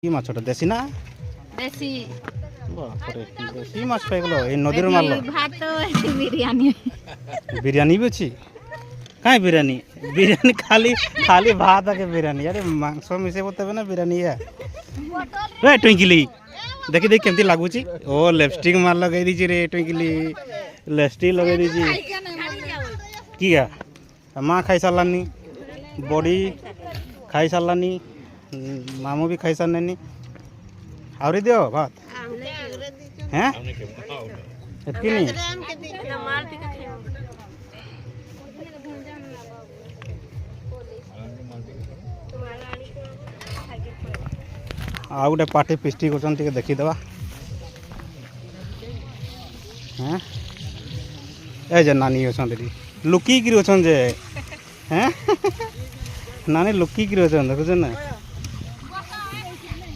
কি মাছ ওটা দেশি না? দেশি বাপরে দেশি মাছ পেয়ে গেল এই নদীর মারলো। ভাত বিরিয়ানি বিরিয়ানি বেছি কাই বিরিয়ানি বিরিয়ানি খালি খালি ভাত আগে বিরিয়ানি আরে মাংস মিশে করতে হবে না বিরিয়ানি রে টুইঙ্কিলি দেখি দেখি কেমতি লাগুছি ও লিপস্টিক মার লগাই দিছি রে টুইঙ্কিলি লিপস্টিক লগাই দিছি কি গা মা খাই সারলানি বডি খাই সারলানি মামু भी खाई सारनी आवरी दियो भात हैं एतकी नहीं आ गोटे पार्टी पिस्टी करछन टिके देखि देबा हैं ए जे नानी ओछन दीदी लुकी गिरी ओछन जे हैं नानी लुकी गिरी ओछन देखछन ना